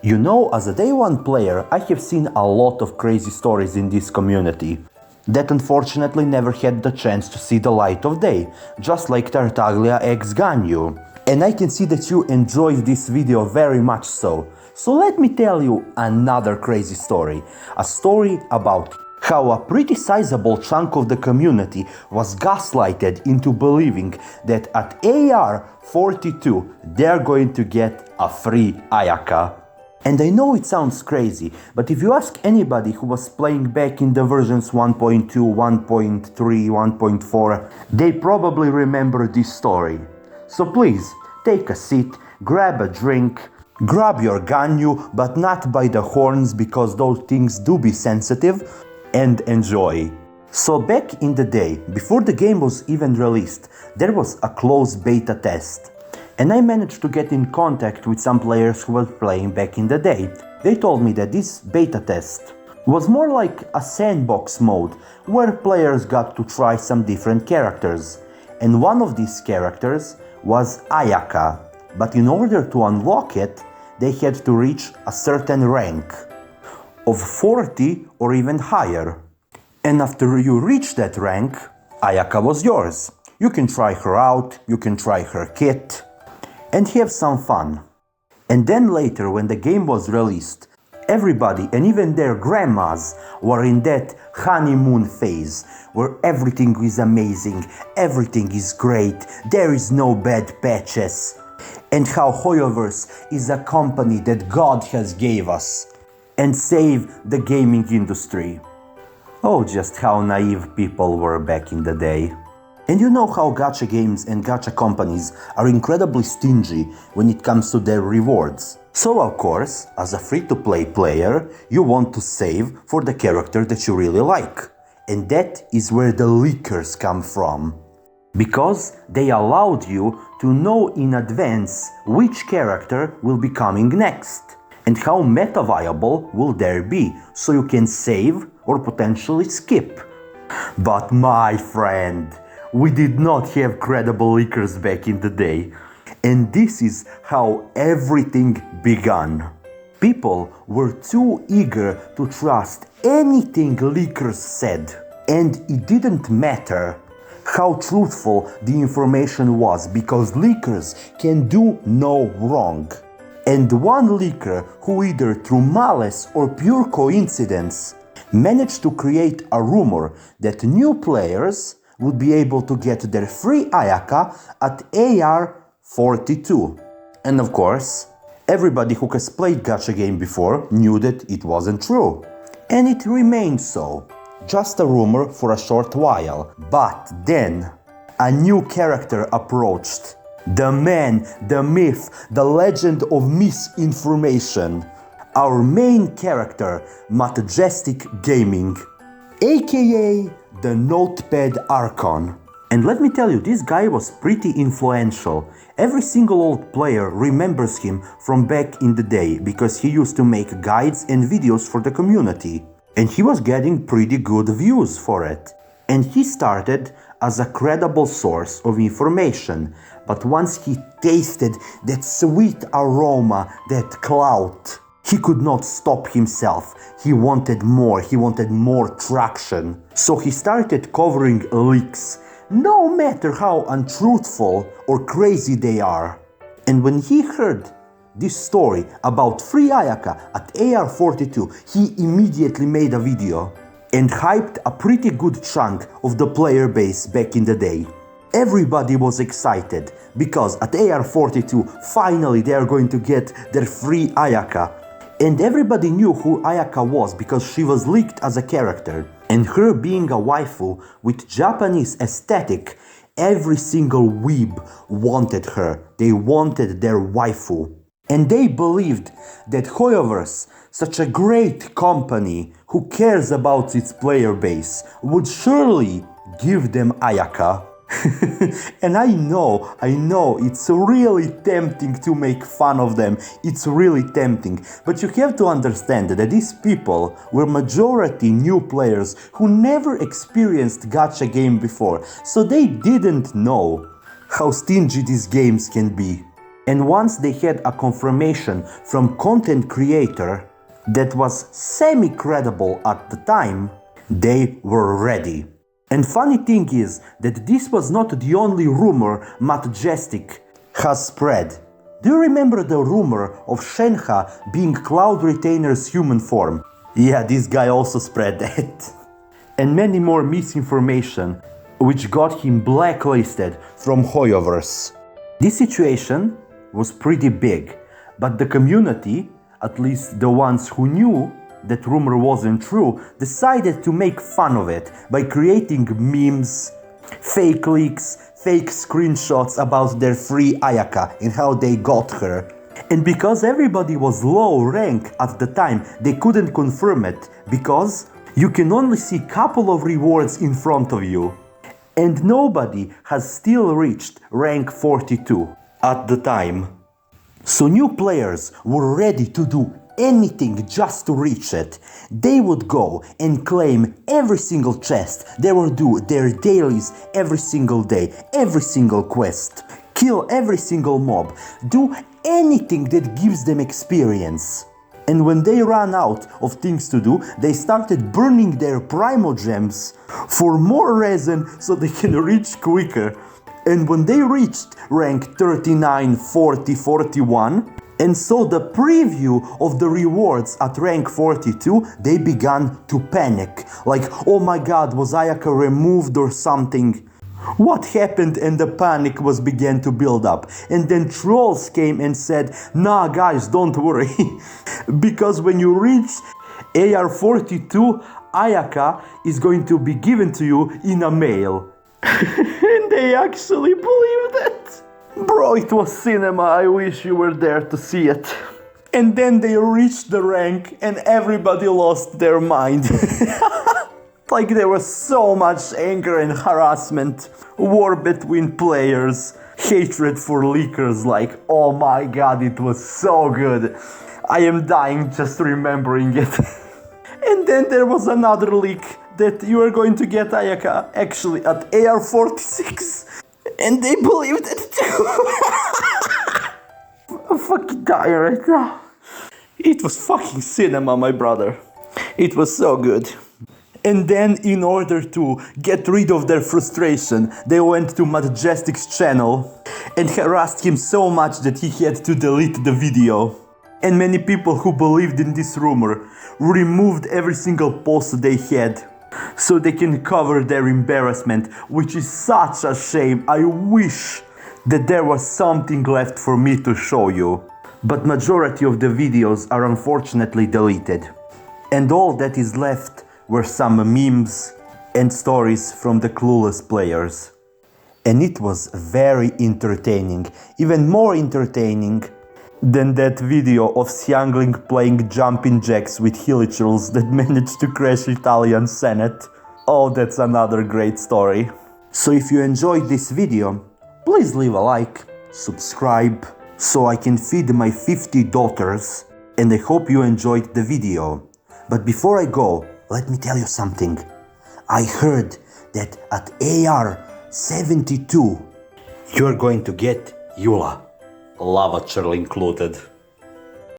You know, as a day one player, I have seen a lot of crazy stories in this community that unfortunately never had the chance to see the light of day, just like Tartaglia X Ganyu. And I can see that you enjoyed this video very much so. So let me tell you another crazy story. A story about how a pretty sizable chunk of the community was gaslighted into believing that at AR42 they're going to get a free Ayaka. And I know it sounds crazy, but if you ask anybody who was playing back in the versions 1.2, 1.3, 1.4, they probably remember this story. So please, take a seat, grab a drink, grab your Ganyu, but not by the horns because those things do be sensitive, and enjoy. So back in the day, before the game was even released, there was a closed beta test. And I managed to get in contact with some players who were playing back in the day. They told me that this beta test was more like a sandbox mode, where players got to try some different characters. And one of these characters was Ayaka. But in order to unlock it, they had to reach a certain rank of 40 or even higher. And after you reach that rank, Ayaka was yours. You can try her out, you can try her kit, and have some fun. And then later, when the game was released, everybody and even their grandmas were in that honeymoon phase where everything is amazing, everything is great, there is no bad patches, and how Hoyoverse is a company that God has gave us and save the gaming industry. Oh, just how naive people were back in the day. And you know how gacha games and gacha companies are incredibly stingy when it comes to their rewards. So of course, as a free-to-play player, you want to save for the character that you really like. And that is where the leakers come from. Because they allowed you to know in advance which character will be coming next. And how meta viable will there be, so you can save or potentially skip. But my friend, we did not have credible leakers back in the day. And this is how everything began. People were too eager to trust anything leakers said. And it didn't matter how truthful the information was, because leakers can do no wrong. And one leaker who, either through malice or pure coincidence, managed to create a rumor that new players would be able to get their free Ayaka at AR42. And of course, everybody who has played gacha game before knew that it wasn't true. And it remained so. Just a rumor for a short while. But then, a new character approached. The man, the myth, the legend of misinformation. Our main character, Majestic Gaming, aka the Notepad Archon. And let me tell you, this guy was pretty influential. Every single old player remembers him from back in the day because he used to make guides and videos for the community. And he was getting pretty good views for it. And he started as a credible source of information. But once he tasted that sweet aroma, that clout, he could not stop himself. He wanted more traction. So he started covering leaks, no matter how untruthful or crazy they are. And when he heard this story about free Ayaka at AR42, he immediately made a video and hyped a pretty good chunk of the player base back in the day. Everybody was excited because at AR42 finally they are going to get their free Ayaka. And everybody knew who Ayaka was because she was leaked as a character. And her being a waifu with Japanese aesthetic, every single weeb wanted her. They wanted their waifu. And they believed that Hoyoverse, such a great company who cares about its player base, would surely give them Ayaka. And I know, it's really tempting to make fun of them, it's really tempting, but you have to understand that these people were majority new players who never experienced gacha game before, so they didn't know how stingy these games can be. And once they had a confirmation from content creator that was semi-credible at the time, they were ready. And funny thing is that this was not the only rumor Majestic has spread. Do you remember the rumor of Shenhe being Cloud Retainer's human form? Yeah, this guy also spread that. And many more misinformation, which got him blacklisted from Hoyoverse. This situation was pretty big, but the community, at least the ones who knew that rumor wasn't true, decided to make fun of it by creating memes, fake leaks, fake screenshots about their free Ayaka and how they got her. And because everybody was low rank at the time, they couldn't confirm it, because you can only see couple of rewards in front of you. And nobody has still reached rank 42 at the time. So new players were ready to do anything just to reach it. They would go and claim every single chest. They would do their dailies every single day, every single quest. Kill every single mob. Do anything that gives them experience. And when they ran out of things to do, they started burning their Primo Gems for more resin so they can reach quicker. And when they reached rank 39, 40, 41, and saw the preview of the rewards at rank 42, they began to panic. Like, oh my god, was Ayaka removed or something? What happened? And the panic began to build up. And then trolls came and said, nah guys, don't worry. Because when you reach AR42, Ayaka is going to be given to you in a mail. And they actually believed it. Bro, it was cinema, I wish you were there to see it. And then they reached the rank and everybody lost their mind. Like there was so much anger and harassment, war between players, hatred for leakers, like oh my god, it was so good. I am dying just remembering it. And then there was another leak that you are going to get Ayaka actually at AR46. And they believed it too. I'm fucking dying right now. It was fucking cinema, my brother. It was so good. And then, in order to get rid of their frustration, they went to Majestic's channel and harassed him so much that he had to delete the video. And many people who believed in this rumor removed every single post they had, so they can cover their embarrassment, which is such a shame. I wish that there was something left for me to show you. But majority of the videos are unfortunately deleted. And all that is left were some memes and stories from the clueless players. And it was very entertaining, even more entertaining than that video of Xiangling playing jumping jacks with Hilichurls that managed to crash Italian Senate. Oh, that's another great story. So if you enjoyed this video, please leave a like, subscribe, so I can feed my 50 daughters, and I hope you enjoyed the video. But before I go, let me tell you something. I heard that at AR42, you're going to get Eula, lava churl included.